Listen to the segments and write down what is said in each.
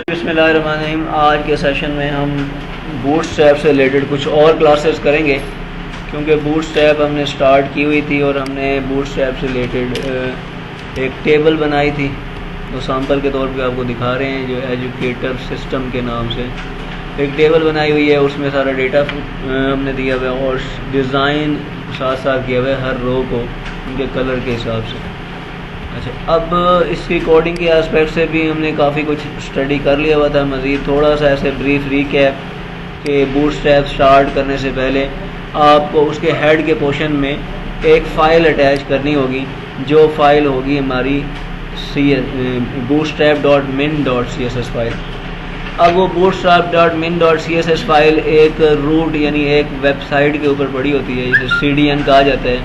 बिस्मिल्लाहिर्रहमानिर्रहीम। आज के सेशन में हम बूटस्ट्रैप से रिलेटेड कुछ और क्लासेस करेंगे, क्योंकि बूटस्ट्रैप हमने स्टार्ट की हुई थी और हमने बूटस्ट्रैप से रिलेटेड एक टेबल बनाई थी, तो सैम्पल के तौर पे आपको दिखा रहे हैं। जो एजुकेटर सिस्टम के नाम से एक टेबल बनाई हुई है, उसमें सारा डेटा हमने दिया हुआ है और डिज़ाइन साथ साथ किया हुआ है हर रो को उनके कलर के हिसाब से। अच्छा, अब इसकी कोडिंग के एस्पेक्ट से भी हमने काफ़ी कुछ स्टडी कर लिया हुआ था। मज़ीद थोड़ा सा ऐसे ब्रीफ रिकैप कि बूटस्ट्रैप स्टार्ट करने से पहले आपको उसके हेड के पोर्शन में एक फ़ाइल अटैच करनी होगी, जो फाइल होगी हमारी bootstrap.min.css फाइल। अब वो bootstrap.min.css फाइल एक रूट यानी एक वेबसाइट के ऊपर पड़ी होती है, जिसे CDN कहा जाता है,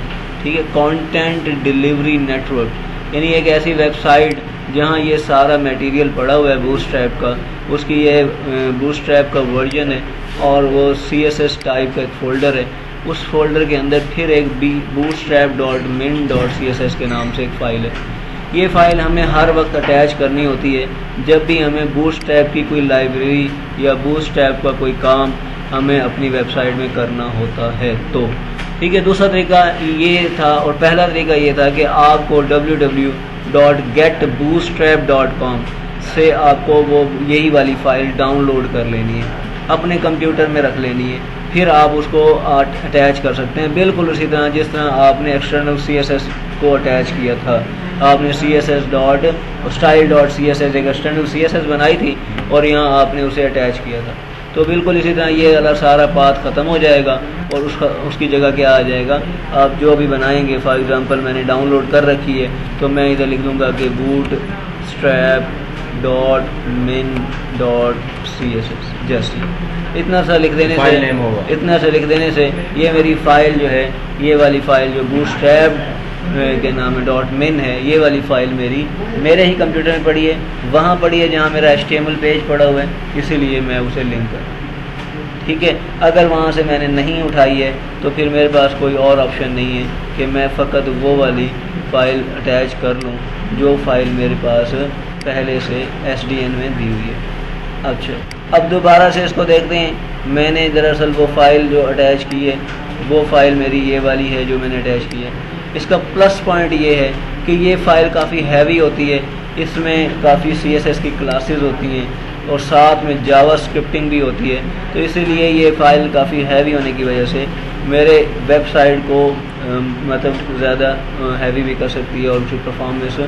ठीक है, कंटेंट डिलीवरी नेटवर्क, यानी एक ऐसी वेबसाइट जहाँ ये सारा मटेरियल पड़ा हुआ है बूटस्ट्रैप का, उसकी ये बूटस्ट्रैप का वर्जन है और वो CSS टाइप का एक फ़ोल्डर है। उस फोल्डर के अंदर फिर एक bootstrap.min.css के नाम से एक फ़ाइल है। ये फ़ाइल हमें हर वक्त अटैच करनी होती है जब भी हमें बूटस्ट्रैप की कोई लाइब्रेरी या बूटस्ट्रैप का कोई काम हमें अपनी वेबसाइट में करना होता है। तो ठीक है, दूसरा तरीका ये था और पहला तरीका ये था कि आपको www.getbootstrap.com से आपको वो यही वाली फ़ाइल डाउनलोड कर लेनी है, अपने कंप्यूटर में रख लेनी है, फिर आप उसको अटैच कर सकते हैं, बिल्कुल उसी तरह जिस तरह आपने एक्सटर्नल CSS को अटैच किया था। आपने CSS.style.css एक एक्सटर्नल CSS बनाई थी और यहाँ आपने उसे अटैच किया था, तो बिल्कुल इसी तरह ये वाला सारा पाथ ख़त्म हो जाएगा और उसकी जगह क्या आ जाएगा, आप जो भी बनाएंगे। फॉर एग्ज़ाम्पल मैंने डाउनलोड कर रखी है, तो मैं इधर लिख दूँगा कि bootstrap.min.css, जैसे इतना सा लिख देने से ये मेरी फ़ाइल जो है, ये वाली फ़ाइल जो बूटस्ट्रैप के नाम है .min है, ये वाली फ़ाइल मेरे ही कंप्यूटर में पड़ी है, वहाँ पड़ी है जहाँ मेरा HTML पेज पड़ा हुआ है, इसीलिए मैं उसे लिंक कर, ठीक है। अगर वहाँ से मैंने नहीं उठाई है तो फिर मेरे पास कोई और ऑप्शन नहीं है कि मैं फ़कत वो वाली फ़ाइल अटैच कर लूँ जो फ़ाइल मेरे पास पहले से SDN में दी हुई है। अच्छा, अब दोबारा से इसको देखते हैं। मैंने दरअसल वो फ़ाइल जो अटैच की है, वो फ़ाइल मेरी ये वाली है जो मैंने अटैच की है। इसका प्लस पॉइंट ये है कि ये फ़ाइल काफ़ी हैवी होती है, इसमें काफ़ी CSS की क्लासेस होती हैं और साथ में जावा स्क्रिप्टिंग भी होती है, तो इसीलिए ये फ़ाइल काफ़ी हैवी होने की वजह से मेरे वेबसाइट को मतलब ज़्यादा हैवी भी कर सकती है और उसकी परफॉर्मेंस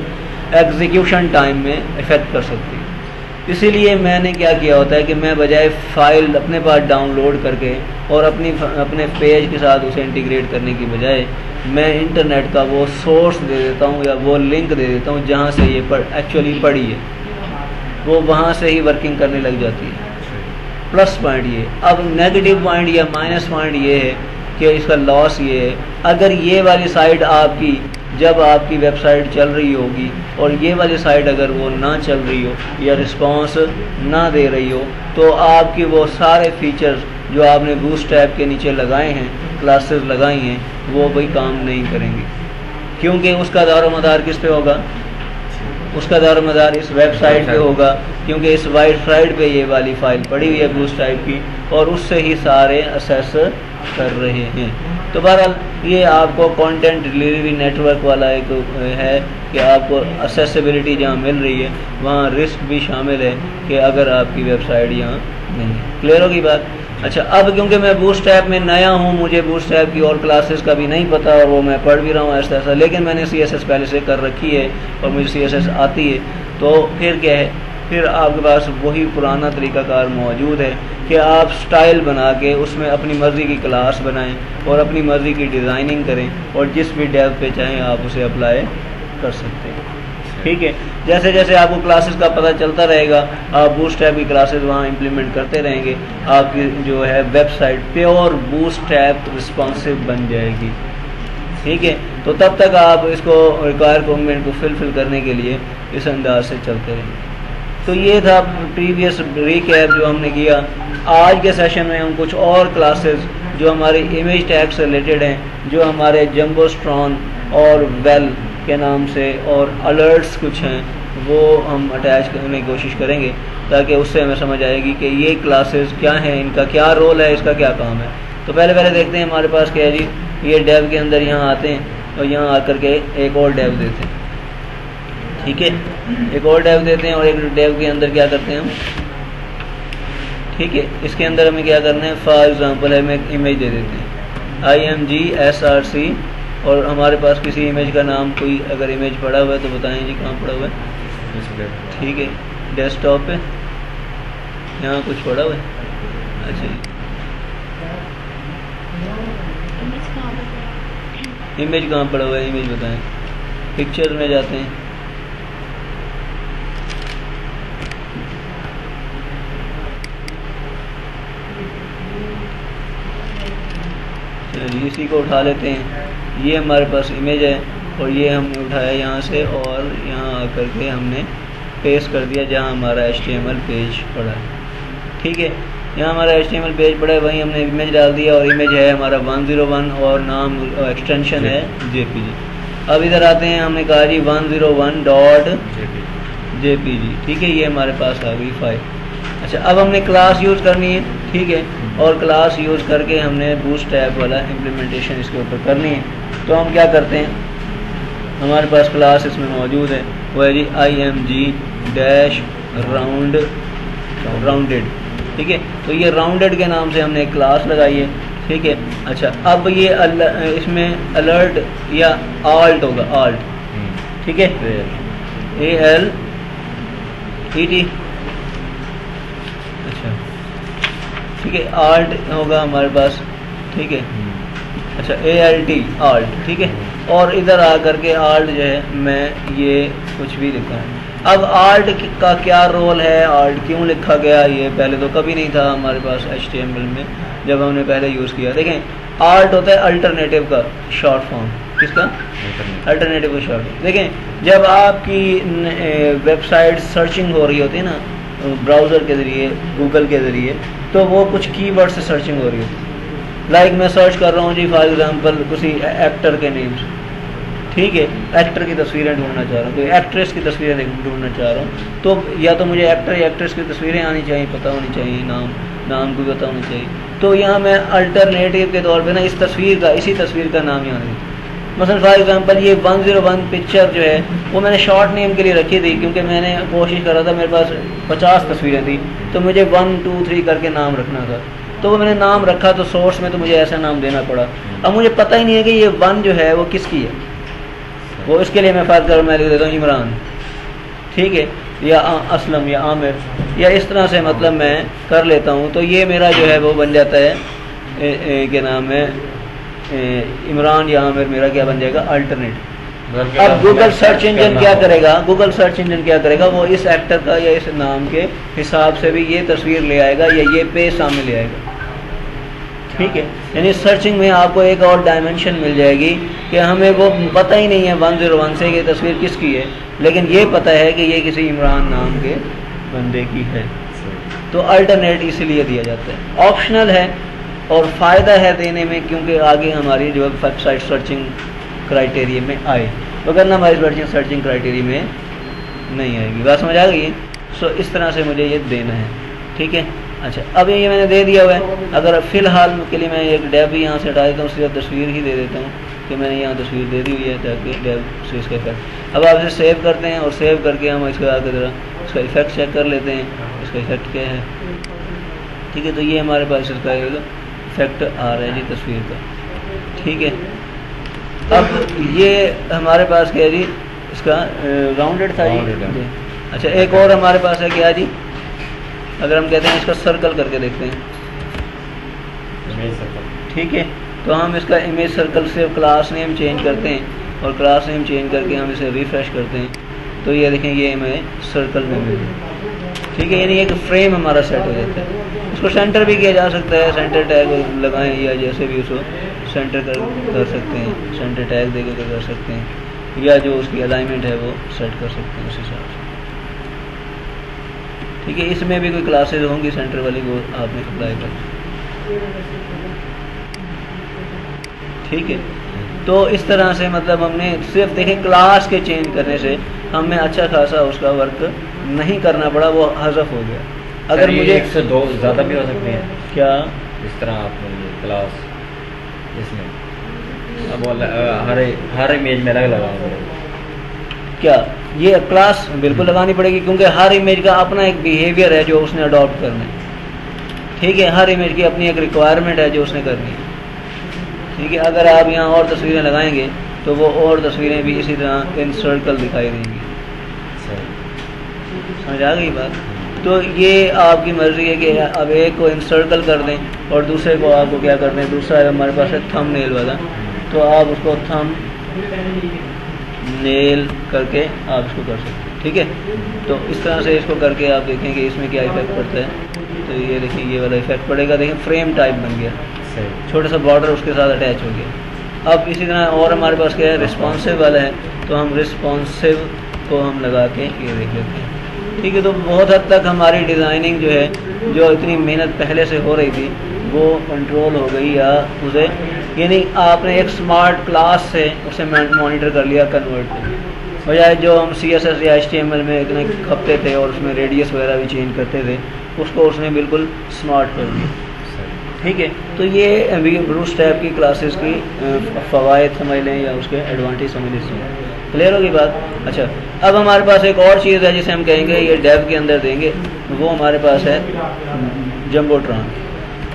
एग्जीक्यूशन टाइम में इफ़ेक्ट कर सकती है। इसीलिए मैंने क्या किया होता है कि मैं बजाय फ़ाइल अपने पास डाउनलोड करके और अपने पेज के साथ उसे इंटीग्रेट करने की बजाय मैं इंटरनेट का वो सोर्स दे देता हूँ या वो लिंक दे देता हूँ जहाँ से ये एक्चुअली पड़ी है, वो वहाँ से ही वर्किंग करने लग जाती है। प्लस पॉइंट ये। अब नेगेटिव पॉइंट या माइनस पॉइंट ये है कि इसका लॉस ये है, अगर ये वाली साइट आपकी जब आपकी वेबसाइट चल रही होगी और ये वाली साइट अगर वो ना चल रही हो या रिस्पांस ना दे रही हो, तो आपकी वो सारे फीचर्स जो आपने बूटस्ट्रैप के नीचे लगाए हैं, क्लासेस लगाई हैं, वो भी काम नहीं करेंगे, क्योंकि उसका दारोमदार किस पे होगा, उसका दारोमदार इस वेबसाइट पे होगा, क्योंकि इस वेबसाइट पे ये वाली फ़ाइल पड़ी हुई है बूटस्ट्रैप की और उससे ही सारे असेस कर रहे हैं। तो बहरहाल ये आपको कंटेंट डिलीवरी नेटवर्क वाला एक है कि आपको असेसिबिलिटी जहाँ मिल रही है वहाँ रिस्क भी शामिल है कि अगर आपकी वेबसाइट यहाँ नहीं है। क्लियर होगी बात? अच्छा, अब क्योंकि मैं बूटस्ट्रैप में नया हूँ, मुझे बूटस्ट्रैप की और क्लासेस का भी नहीं पता और वो मैं पढ़ भी रहा हूँ ऐसा ऐसा, लेकिन मैंने CSS पहले से कर रखी है और मुझे CSS आती है, तो फिर क्या है, फिर आपके पास वही पुराना तरीक़ाकार मौजूद है कि आप स्टाइल बना के उसमें अपनी मर्ज़ी की क्लास बनाएं और अपनी मर्ज़ी की डिज़ाइनिंग करें और जिस भी डेव पे चाहें आप उसे अप्लाई कर सकते हैं, ठीक है। जैसे जैसे आपको क्लासेस का पता चलता रहेगा, आप बूटस्ट्रैप की क्लासेस वहाँ इम्प्लीमेंट करते रहेंगे, आपकी जो है वेबसाइट प्योर बूटस्ट्रैप रिस्पॉन्सिव बन जाएगी, ठीक है। तो तब तक आप इसको रिक्वायरमेंट को फिल करने के लिए इस अंदाज से चलते रहेंगे। तो ये था प्रीवियस रिकैप जो हमने किया। आज के सेशन में हम कुछ और क्लासेस जो हमारे इमेज टैग से रिलेटेड हैं, जो हमारे जंबोस्ट्रॉन और वेल के नाम से और अलर्ट्स कुछ हैं, वो हम अटैच करने की कोशिश करेंगे। ताकि उससे हमें समझ आएगी कि ये क्लासेस क्या हैं, इनका क्या रोल है, इसका क्या काम है। तो पहले देखते हैं हमारे पास क्या है जी, ये डेव के अंदर यहाँ आते हैं और यहाँ आकर के एक और डेव देते हैं, ठीक है, एक और डेव देते हैं और एक डेव के अंदर क्या करते हैं हम, ठीक है, इसके अंदर हमें क्या करना है, फॉर एग्जांपल है, हमें एक इमेज दे देते हैं IMGSRC और हमारे पास किसी इमेज का नाम, कोई अगर इमेज पड़ा हुआ है तो बताएं जी कहाँ पड़ा हुआ है, ठीक है, डेस्कटॉप पे यहाँ कुछ पड़ा हुआ है, अच्छा इमेज कहाँ पड़ा हुआ है, इमेज बताएं, पिक्चर में जाते हैं, इसी को उठा लेते हैं, ये हमारे पास इमेज है और ये हमने उठाया यहाँ से और यहाँ आकर के हमने पेस्ट कर दिया जहाँ हमारा HTML पेज पड़ा है, ठीक है, यहाँ हमारा HTML पेज पड़ा है, वहीं हमने इमेज डाल दिया और इमेज है हमारा 101 और नाम एक्सटेंशन है JPG। अब इधर आते हैं, हमने कहा जी 101.jpg, ठीक है, ये हमारे पास आ गई फाइल। अच्छा, अब हमने क्लास यूज़ करनी है, ठीक है, और क्लास यूज़ करके हमने बूटस्ट्रैप वाला इम्प्लीमेंटेशन इसके ऊपर करनी है। तो हम क्या करते हैं, हमारे पास क्लास इसमें मौजूद है, वो है जी IMG-राउंडेड, ठीक है, तो ये राउंडेड के नाम से हमने एक क्लास लगाई है, ठीक है। अच्छा, अब ये इसमें अलर्ट या आल्ट होगा, आल्ट, ठीक है, ALET, अच्छा, ठीक है, आल्ट होगा हमारे पास, ठीक है, अच्छा ALT, आल्ट, ठीक है, और इधर आकर के आल्ट जो है मैं ये कुछ भी लिखा है। अब आल्ट का क्या रोल है, आल्ट क्यों लिखा गया, ये पहले तो कभी नहीं था हमारे पास HTML में जब हमने पहले यूज़ किया। देखें, आल्ट होता है अल्टरनेटिव का शॉर्ट फॉर्म, किसका, अल्टरनेटिव का शॉर्ट। देखें, जब आपकी वेबसाइट सर्चिंग हो रही होती है ना ब्राउज़र के ज़रिए, गूगल के ज़रिए, तो वो कुछ कीवर्ड से सर्चिंग हो रही होती है। लाइक मैं सर्च कर रहा हूँ जी फॉर एग्जांपल किसी एक्टर के नेम्स, ठीक है, एक्टर की तस्वीरें ढूंढना चाह रहा हूँ, कोई एक्ट्रेस की तस्वीरें ढूंढना चाह रहा हूँ, तो या तो मुझे एक्टर या एक्ट्रेस की तस्वीरें आनी चाहिए, पता होनी चाहिए, नाम भी पता होना चाहिए। तो यहाँ मैं अल्टरनेटिव के तौर पे ना इस तस्वीर का, इसी तस्वीर का नाम यहाँ देती, मसलन फॉर एग्जांपल ये 101 पिक्चर जो है वो मैंने शॉर्ट नेम के लिए रखी थी, क्योंकि मैंने कोशिश करा था, मेरे पास 50 तस्वीरें थी, तो मुझे 1 2 3 करके नाम रखना था, तो वो मैंने नाम रखा, तो सोर्स में तो मुझे ऐसा नाम देना पड़ा। अब मुझे पता ही नहीं है कि ये 1 जो है वो किसकी है, वो इसके लिए मैं फ़र्ज कर मैं लिख देता हूँ इमरान, ठीक है, या असलम या आमिर, या इस तरह से मतलब मैं कर लेता हूँ, तो ये मेरा जो है वो बन जाता है क्या नाम है, इमरान या आमिर मेरा क्या बन जाएगा, अल्टरनेट। अब गूगल सर्च इंजन क्या करेगा, गूगल सर्च इंजन क्या करेगा, वो इस एक्टर का या इस नाम के हिसाब से भी ये तस्वीर ले आएगा या ये पेज सामने ले आएगा, ठीक है। यानी सर्चिंग में आपको एक और डायमेंशन मिल जाएगी कि हमें वो पता ही नहीं है 101 से ये तस्वीर किसकी है, लेकिन ये पता है कि ये किसी इमरान नाम के बंदे की है। तो अल्टरनेट इसीलिए दिया जाता है, ऑप्शनल है और फ़ायदा है देने में, क्योंकि आगे हमारी जो वेबसाइट सर्चिंग क्राइटेरिया में आए, वरना हमारी सर्चिंग क्राइटेरिया में नहीं आएगी। बात समझ आ गई? सो इस तरह से मुझे ये देना है, ठीक है। अच्छा, अब ये मैंने दे दिया हुआ है, अगर फ़िलहाल के लिए मैं एक डेव भी यहाँ से हटा देता हूँ, सिर्फ तस्वीर ही दे देता हूँ कि मैंने यहाँ तस्वीर दे दी हुई है, ताकि डेव से इसका इफेक्ट। अब आप इसे सेव करते हैं और सेव करके हम इसको आगे ज़रा इसका इफेक्ट चेक कर लेते हैं, इसका इफेक्ट क्या है, ठीक है। तो ये हमारे पास इसका इफेक्ट आ रहा है जी तस्वीर का, ठीक है। अब ये हमारे पास क्या है जी, इसका राउंडेड था जी। अच्छा, एक और हमारे पास है क्या जी, अगर हम कहते हैं इसका सर्कल करके देखते हैं, ठीक है, तो हम इसका इमेज सर्कल से क्लास नेम चेंज करते हैं और क्लास नेम चेंज करके हम इसे रिफ्रेश करते हैं, तो ये देखें ये हमें सर्कल में मिल गया, ठीक है। यानी एक फ्रेम हमारा सेट हो जाता है। इसको सेंटर भी किया जा सकता है, सेंटर टैग लगाएं या जैसे भी उसको सेंटर कर सकते हैं, सेंटर टैग दे के कर सकते हैं, या जो उसकी अलाइनमेंट है वो सेट कर सकते हैं उस हिसाब से, ठीक है। इसमें भी कोई क्लासेज होंगी सेंटर वाली, वो आपने अप्लाई कर, ठीक है। तो इस तरह से मतलब हमने सिर्फ देखें क्लास के चेंज करने से हमें अच्छा खासा उसका वर्क नहीं करना पड़ा, वो हज़फ हो गया। अगर मुझे 1 से 2 ज़्यादा भी हो सकती है क्या, इस तरह आपने ये क्लास इसमें अब हर इमेज में अलग लगाना पड़ेगा क्या ये क्लास बिल्कुल लगानी पड़ेगी, क्योंकि हर इमेज का अपना एक बिहेवियर है जो उसने अडॉप्ट करना है। ठीक है, हर इमेज की अपनी एक रिक्वायरमेंट है जो उसने करनी है। ठीक है, अगर आप यहाँ और तस्वीरें लगाएंगे तो वो और तस्वीरें भी इसी तरह इन सर्कल दिखाई देंगी। समझ आ गई बात? तो ये आपकी मर्ज़ी है कि अब एक को इंसर्कल कर दें और दूसरे को आपको क्या कर दें, दूसरा है हमारे पास है थंबनेल वाला, तो आप उसको थंबनेल करके आप इसको कर सकते हैं। ठीक है, तो इस तरह से इसको करके आप देखेंगे इसमें क्या इफेक्ट पड़ता है। तो ये देखिए ये वाला इफेक्ट पड़ेगा, देखें फ्रेम टाइप बन गया, छोटा सा बॉर्डर उसके साथ अटैच हो गया। अब इसी तरह और हमारे पास क्या है, रिस्पॉन्सिव वाला है, तो हम रिस्पॉन्सिव को हम लगा के ये देख लेते हैं। ठीक है, तो बहुत हद तक हमारी डिज़ाइनिंग जो है, जो इतनी मेहनत पहले से हो रही थी, वो कंट्रोल हो गई, या उसे यानी आपने एक स्मार्ट क्लास से उसे मॉनिटर कर लिया, कन्वर्ट कर लिया, बजाय जो हम CSS या HTML में इतने खपते थे और उसमें रेडियस वगैरह भी चेंज करते थे, उसको उसने बिल्कुल स्मार्ट कर दिया। ठीक है, तो ये अभी बूटस्ट्रैप की क्लासेस की फ़वाइद समझ लें या उसके एडवांटेज समझ लें। क्लियर होगी बात? अच्छा, अब हमारे पास एक और चीज़ है जिसे हम कहेंगे ये डेव के अंदर देंगे, वो हमारे पास है जंबोट्रॉन।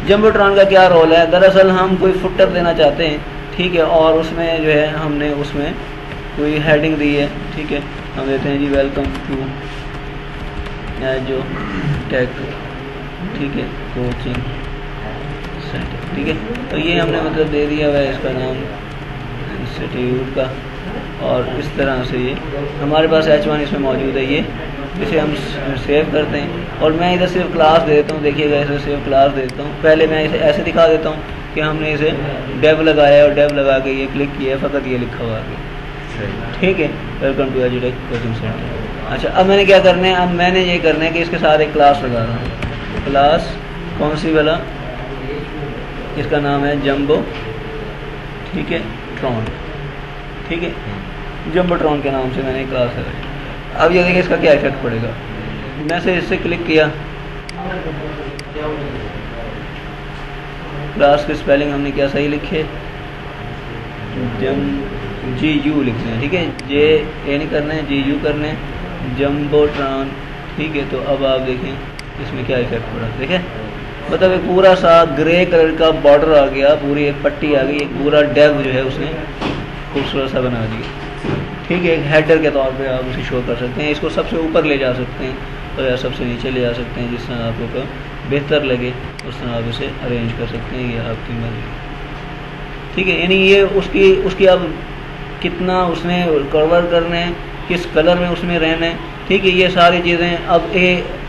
जंबोट्रॉन का क्या रोल है? दरअसल हम कोई फुटर देना चाहते हैं, ठीक है, और उसमें जो है हमने उसमें कोई हेडिंग दी है। ठीक है, हम देते हैं जी वेलकम टू जो टेक, ठीक है, कोचिंग सेंटर। ठीक है, तो ये हमने मतलब दे दिया हुआ है इसका नाम इंस्टीट्यूट का, और इस तरह से ये हमारे पास H1 इसमें मौजूद है। ये इसे हम सेव करते हैं और मैं इधर सिर्फ क्लास दे देता हूँ। देखिएगा, इसे सेव क्लास दे देता हूँ। पहले मैं इसे ऐसे दिखा देता हूँ कि हमने इसे डेव लगाया और डेव लगा के ये क्लिक किया, फ़कत ये लिखा हुआ है। ठीक है, वेलकम टू एजुटेक कोचिंग सेंटर। अच्छा, अब मैंने क्या करना है, अब मैंने ये करना है कि इसके साथ एक क्लास लगा रहा हूँ। क्लास कौन सी वाला? इसका नाम है जंबो, ठीक है, ट्रॉन। ठीक है, जंबोट्रॉन के नाम से मैंने क्लास लगाई। अब ये देखिए इसका क्या इफेक्ट पड़ेगा। मैं से इससे क्लिक किया, क्लास की स्पेलिंग हमने क्या सही लिखे, GU लिखते हैं। ठीक है, JA नहीं करना है, GU करना है, जंबोट्रॉन। ठीक है, तो अब आप देखें इसमें क्या इफेक्ट पड़ा। देखें, मतलब एक पूरा सा ग्रे कलर का बॉर्डर आ गया, पूरी एक पट्टी आ गई, एक पूरा डेव जो है उसने खूबसूरत सा बना दिया। ठीक है, एक हेडर के तौर पे आप उसे शो कर सकते हैं। इसको सबसे ऊपर ले जा सकते हैं और या सबसे नीचे ले जा सकते हैं, जिस तरह आपको बेहतर लगे उस तरह आप इसे अरेंज कर सकते हैं, ये आपकी मर्जी। ठीक है, यानी ये उसकी अब कितना उसने कवर करना है, किस कलर में उसमें रहना है। ठीक है, ये सारी चीज़ें अब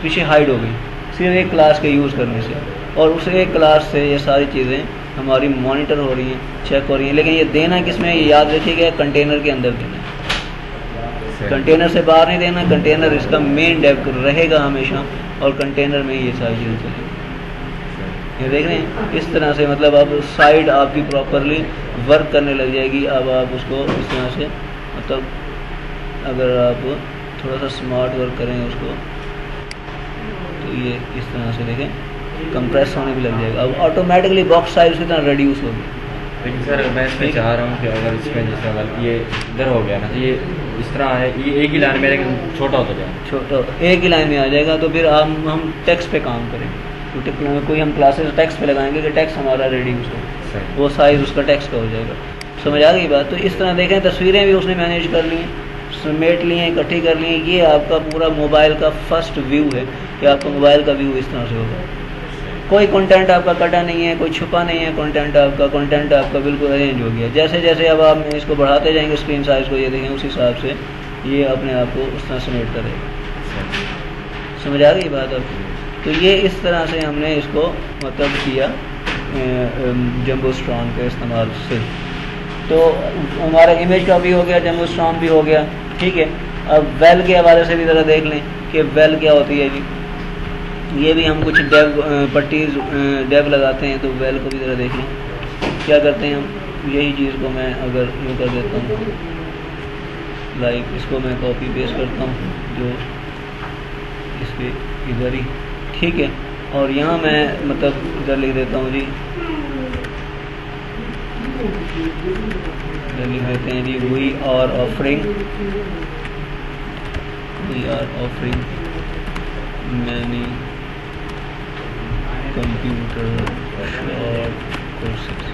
पीछे हाइड हो गई सिर्फ एक क्लास के यूज़ करने से, और उस एक क्लास से ये सारी चीज़ें हमारी मॉनिटर हो रही हैं, चेक हो रही हैं। लेकिन ये देना किसमें, ये याद रखिएगा, कंटेनर के अंदर देना है, कंटेनर से बाहर नहीं देना। कंटेनर इसका मेन डेव रहेगा हमेशा, और कंटेनर में ये सारी चीज़ें चलेंगी। ये देख रहे हैं, इस तरह से मतलब अब साइड आपकी प्रॉपरली वर्क करने लग जाएगी। अब आप उसको इस तरह से मतलब अगर आप थोड़ा सा स्मार्ट वर्क करें उसको, तो ये इस तरह से देखें कंप्रेस होने भी लग जाएगा। अब ऑटोमेटिकली बॉक्स साइज की तरह रिड्यूस होगी। लेकिन सर मैं इसमें चाह रहा हूँ कि अगर इसमें जैसे अगर ये इधर हो गया ना, तो ये इस तरह है, ये एक ही लाइन में लेकिन छोटा होता जाए, छोटा एक ही लाइन में आ जाएगा। तो फिर हम टेक्स्ट पे काम करेंगे, तो कोई हम क्लासेस टेक्स्ट पे लगाएंगे कि टेक्स्ट हमारा रिड्यूस हो, वो साइज़ उसका टेक्स्ट का हो जाएगा। समझ आ गई बात? तो इस तरह देखें, तस्वीरें भी उसने मैनेज कर ली, समेट ली हैं, इकट्ठी कर ली हैं। ये आपका पूरा मोबाइल का फर्स्ट व्यू है कि आपका मोबाइल का व्यू इस तरह से होगा। कोई कंटेंट आपका कटा नहीं है, कोई छुपा नहीं है, कंटेंट आपका बिल्कुल अरेंज हो गया। जैसे जैसे अब आप इसको बढ़ाते जाएंगे स्क्रीन साइज़ को, ये देखें उस हिसाब से ये अपने आप को उस तरह समेट करेगा। समझ आ गई बात अब? तो ये इस तरह से हमने इसको मतलब किया जंबोट्रॉन के इस्तेमाल से। तो हमारा इमेज का भी हो गया, जंबोट्रॉन भी हो गया। ठीक है, अब वेल के हवाले से भी ज़रा देख लें कि वेल क्या होती है जी। ये भी हम कुछ डेव पट्टीज डेव लगाते हैं, तो वेल को भी ज़रा देख लें क्या करते हैं हम। यही चीज़ को मैं अगर यूँ कर देता हूँ, लाइक इसको मैं कॉपी पेस्ट करता हूँ, जो इसके इधर ही, ठीक है। और यहाँ मैं मतलब इधर लिख देता हूँ जी, इधर लिख देते हैं जी we are offering many computer short courses,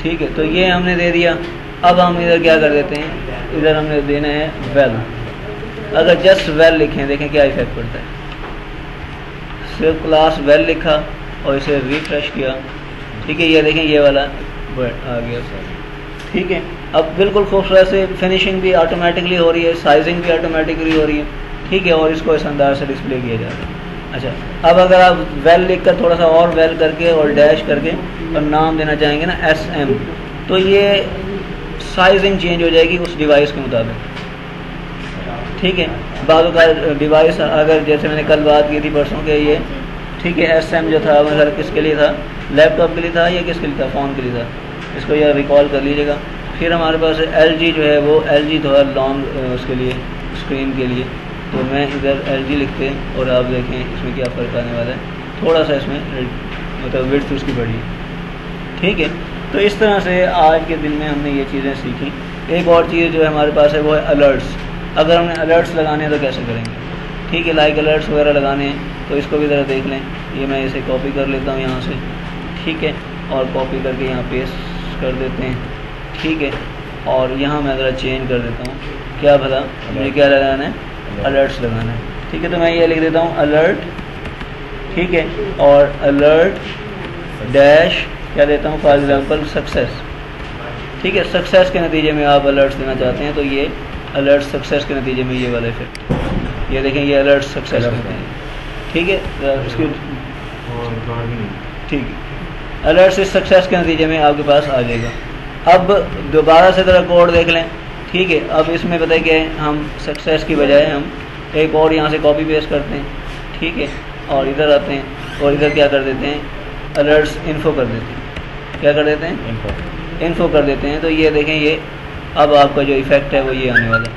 ठीक है। तो ये हमने दे दिया। अब हम इधर क्या कर देते हैं, इधर हमने देना है वेल। अगर जस्ट वेल लिखें, देखें क्या इफेक्ट पड़ता है। सिर्फ क्लास वेल लिखा और इसे रिफ्रेश किया, ठीक है, ये देखें ये वाला वर्ड आ गया सर, ठीक है। अब बिल्कुल खूबसूरत से फिनिशिंग भी ऑटोमेटिकली हो रही है, साइजिंग भी ऑटोमेटिकली हो रही है, ठीक है। और इसको इस अंदाज से डिस्प्ले किया जा रहा है। अच्छा, अब अगर आप वेल लिख कर थोड़ा सा और वेल करके और डैश करके और नाम देना चाहेंगे ना SM, तो ये साइजिंग चेंज हो जाएगी उस डिवाइस के मुताबिक, ठीक है। बाजू का डिवाइस अगर जैसे मैंने कल बात की थी परसों के, ये ठीक है SM जो था वो किसके लिए था, लैपटॉप के लिए था या किसके लिए था, फ़ोन के लिए था, इसको यह रिकॉल कर लीजिएगा। फिर हमारे पास LG जो है वो LG थोड़ा लॉन्ग उसके लिए स्क्रीन के लिए, तो मैं इधर LG लिखते हैं और आप देखें इसमें क्या फ़र्क आने वाला है, थोड़ा सा इसमें मतलब विड्थ उसकी बढ़ी है, ठीक है। तो इस तरह से आज के दिन में हमने ये चीज़ें सीखी। एक और चीज़ जो है हमारे पास है वो है अलर्ट्स। अगर हमने अलर्ट्स लगाने हैं तो कैसे करेंगे, ठीक है, लाइक अलर्ट्स वगैरह लगाने हैं तो इसको भी ज़रा देख लें। ये मैं इसे कॉपी कर लेता हूँ यहाँ से, ठीक है, और कॉपी करके यहाँ पेस्ट कर देते हैं, ठीक है। और यहाँ मैं ज़रा चेंज कर देता हूँ, क्या भला मुझे क्या लगाना है, अलर्ट्स लगाना है, ठीक है। तो मैं ये लिख देता हूँ अलर्ट, ठीक है, और अलर्ट डैश क्या देता हूँ, फॉर एग्जांपल सक्सेस, ठीक है। सक्सेस के नतीजे में आप अलर्ट्स देना चाहते हैं तो ये अलर्ट सक्सेस के नतीजे में ये वाला इफेक्ट, ये देखें ये अलर्ट सक्सेस के नतीजे, ठीक है। इसकी ठीक है, अलर्ट इस सक्सेस के नतीजे में आपके पास आ जाएगा। अब दोबारा से ज़रा कोड देख लें, ठीक है। अब इसमें पता है कि हम सक्सेस की बजाय हम एक और यहाँ से कॉपी पेस्ट करते हैं, ठीक है, और इधर आते हैं और इधर क्या कर देते हैं, अलर्ट्स इन्फो कर देते हैं, क्या कर देते हैं, इन्फो कर देते हैं। तो ये देखें ये अब आपका जो इफेक्ट है वो ये आने वाला है,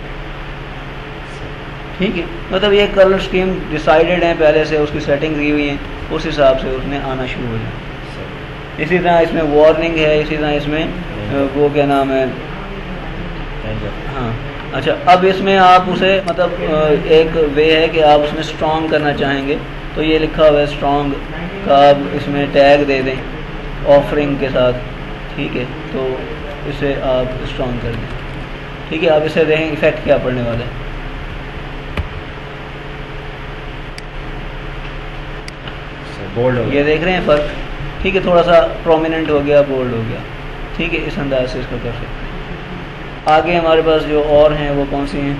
ठीक है। मतलब ये कलर स्कीम डिसाइडेड है पहले से, उसकी सेटिंग की हुई है, उस हिसाब से उसमें आना शुरू हो जाए। इसी तरह इसमें वार्निंग है, इसी तरह इसमें वो क्या नाम है, हाँ अच्छा। अब इसमें आप उसे मतलब एक वे है कि आप उसमें स्ट्रॉन्ग करना चाहेंगे तो ये लिखा हुआ है स्ट्रॉन्ग का, आप इसमें टैग दे दें ऑफरिंग के साथ, ठीक है। तो इसे आप स्ट्रॉन्ग कर दें, ठीक है। आप इसे देखें इफेक्ट क्या पड़ने वाला है, बोल्ड हो गया, ये देख रहे हैं फ़र्क, ठीक है, थोड़ा सा प्रोमिनेंट हो गया, बोल्ड हो गया, ठीक है। इस अंदाज से इसको कर सकते हैं। आगे हमारे पास जो और हैं वो कौन सी हैं,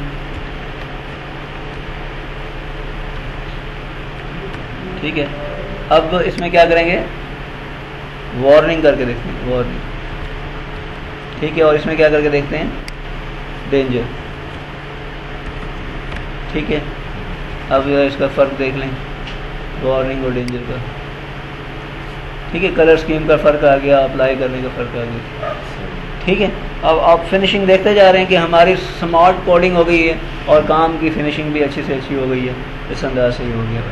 ठीक है। अब इसमें क्या करेंगे, वार्निंग करके देखते हैं, वार्निंग, ठीक है। और इसमें क्या करके देखते हैं, डेंजर, ठीक है। अब इसका फ़र्क देख लें, वार्निंग और डेंजर का, ठीक है। कलर स्कीम का फ़र्क आ गया, अप्लाई करने का फ़र्क आ गया, ठीक है। अब आप फिनिशिंग देखते जा रहे हैं कि हमारी स्मार्ट कोडिंग हो गई है और काम की फिनिशिंग भी अच्छी से अच्छी हो गई है, इस अंदाज से ही हो गया।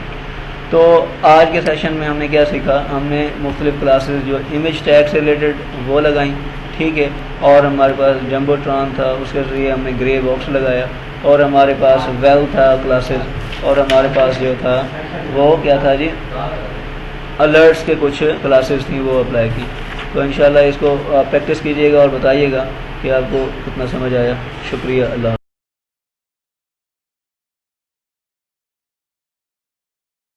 तो आज के सेशन में हमने क्या सीखा, हमने मुख्तलिफ़ क्लासेस जो इमेज टैग से रिलेटेड वो लगाई, ठीक है। और हमारे पास जम्बोट्रॉन था, उसके ज़रिए हमने ग्रे बॉक्स लगाया, और हमारे पास वेल था क्लासेस, और हमारे पास जो था वो क्या था जी, अलर्ट्स के कुछ क्लासेस थी वो अप्लाई की। तो इंशाल्लाह इसको प्रैक्टिस कीजिएगा और बताइएगा कि आपको कितना समझ आया। शुक्रिया, अल्लाह।